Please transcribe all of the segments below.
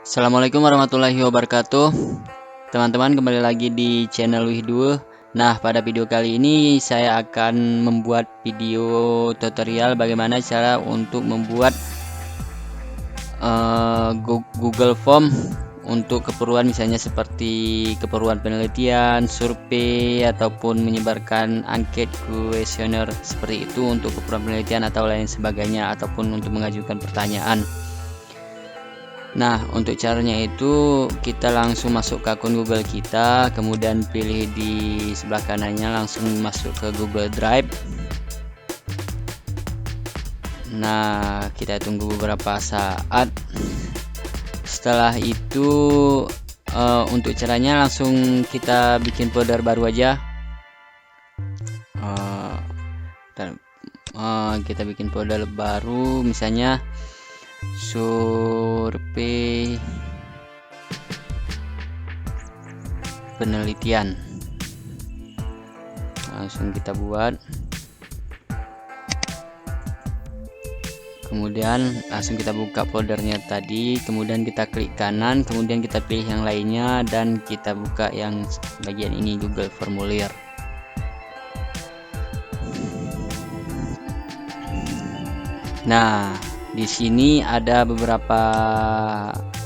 Assalamualaikum warahmatullahi wabarakatuh. Teman-teman, kembali lagi di channel Wih2. Nah, pada video kali ini saya akan membuat video tutorial bagaimana cara untuk membuat Google Form untuk keperluan misalnya seperti keperluan penelitian, survei, ataupun menyebarkan angket kuesioner seperti itu untuk keperluan penelitian atau lain sebagainya, ataupun untuk mengajukan pertanyaan. Nah, untuk caranya itu kita langsung masuk ke akun Google kita, kemudian pilih di sebelah kanannya langsung masuk ke Google Drive. Nah, kita tunggu beberapa saat. Setelah itu untuk caranya langsung kita bikin folder baru aja. Kita bikin folder baru, misalnya survei penelitian. Langsung kita buat, kemudian langsung kita buka foldernya tadi, kemudian kita klik kanan, kemudian kita pilih yang lainnya dan kita buka yang bagian ini, Google Formulir. Nah, di sini ada beberapa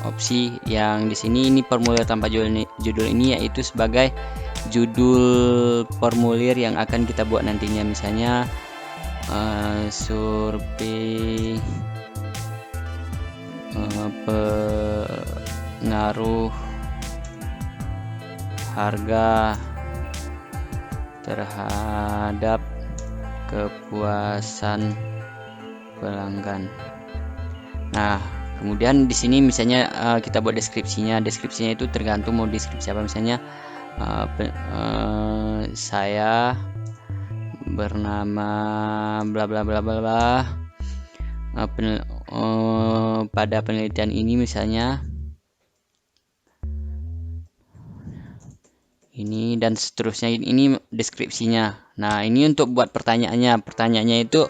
opsi. Yang di sini ini formulir tanpa judul ini yaitu sebagai judul formulir yang akan kita buat nantinya, misalnya survei pengaruh harga terhadap kepuasan pelanggan. Nah, kemudian di sini misalnya kita buat deskripsinya. Deskripsinya itu tergantung mau deskripsi apa, misalnya saya bernama bla bla bla bla bla, pada penelitian ini misalnya ini dan seterusnya. Ini deskripsinya. Nah, ini untuk buat pertanyaannya. Pertanyaannya itu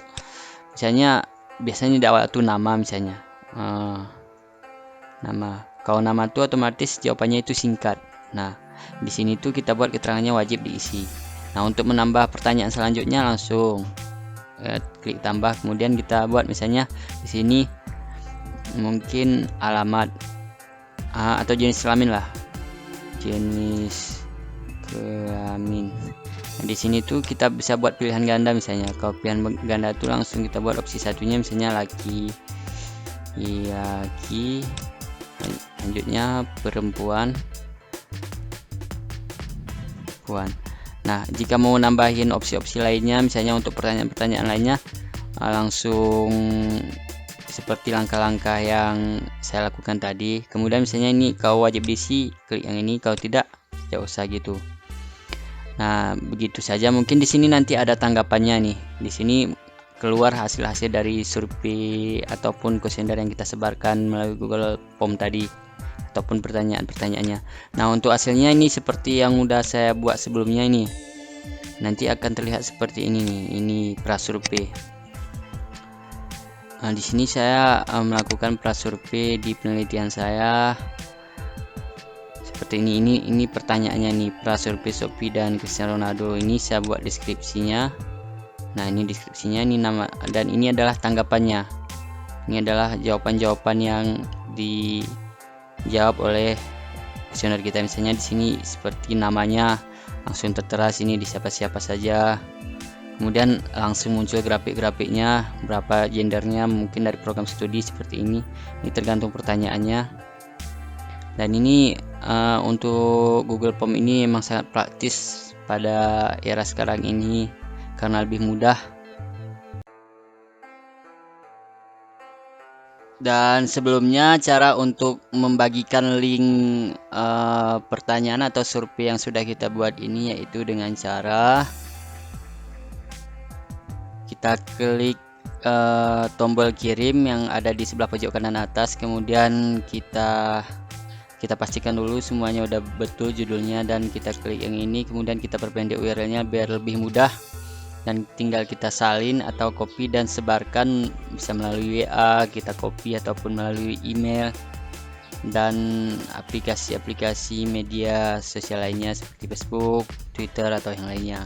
misalnya biasanya di awal itu nama, misalnya nama. Kalau nama itu otomatis jawabannya itu singkat. Nah, di sini tuh kita buat keterangannya wajib diisi. Nah, untuk menambah pertanyaan selanjutnya langsung klik tambah, kemudian kita buat misalnya di sini mungkin alamat atau jenis kelamin lah, jenis kelamin. Nah, di sini tuh kita bisa buat pilihan ganda, misalnya kalau pilihan ganda itu langsung kita buat opsi satunya misalnya laki, selanjutnya perempuan. Nah, jika mau nambahin opsi-opsi lainnya, misalnya untuk pertanyaan-pertanyaan lainnya, langsung seperti langkah-langkah yang saya lakukan tadi. Kemudian misalnya ini kalau wajib diisi, klik yang ini, kalau tidak tidak usah gitu. Nah, begitu saja. Mungkin di sini nanti ada tanggapannya nih. Di sini keluar hasil-hasil dari survei ataupun kuesioner yang kita sebarkan melalui Google Form tadi, ataupun pertanyaan-pertanyaannya. Nah, untuk hasilnya ini seperti yang udah saya buat sebelumnya ini. Nanti akan terlihat seperti ini nih. Ini prasurvei. Nah, di sini saya melakukan prasurvei di penelitian saya. Seperti ini pertanyaannya nih, prasurvei Shopee dan Cristiano Ronaldo. Ini saya buat deskripsinya. Nah, ini deskripsinya, ini nama, dan ini adalah tanggapannya. Ini adalah jawaban-jawaban yang dijawab oleh kuesioner kita. Misalnya di sini seperti namanya langsung tertera sini di siapa-siapa saja. Kemudian langsung muncul grafik-grafiknya, berapa gendernya, mungkin dari program studi seperti ini. Ini tergantung pertanyaannya. Dan ini untuk Google Form ini memang sangat praktis pada era sekarang ini karena lebih mudah. Dan sebelumnya cara untuk membagikan link pertanyaan atau survei yang sudah kita buat ini yaitu dengan cara kita klik tombol kirim yang ada di sebelah pojok kanan atas, kemudian kita pastikan dulu semuanya udah betul judulnya, dan kita klik yang ini, kemudian kita perpendek URL-nya biar lebih mudah. dan tinggal kita salin atau copy dan sebarkan, bisa melalui WA kita copy ataupun melalui email. dan aplikasi-aplikasi media sosial lainnya seperti Facebook, Twitter, atau yang lainnya.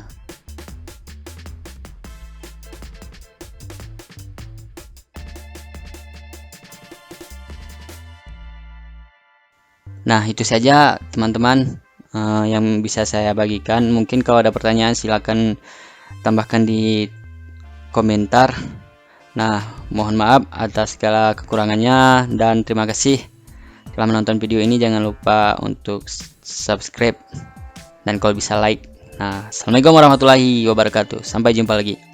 Nah, itu saja teman-teman yang bisa saya bagikan. Mungkin kalau ada pertanyaan silakan tambahkan di komentar. Nah, mohon maaf atas segala kekurangannya dan terima kasih telah menonton video ini. Jangan lupa untuk subscribe dan kalau bisa like. Nah, assalamualaikum warahmatullahi wabarakatuh. Sampai jumpa lagi.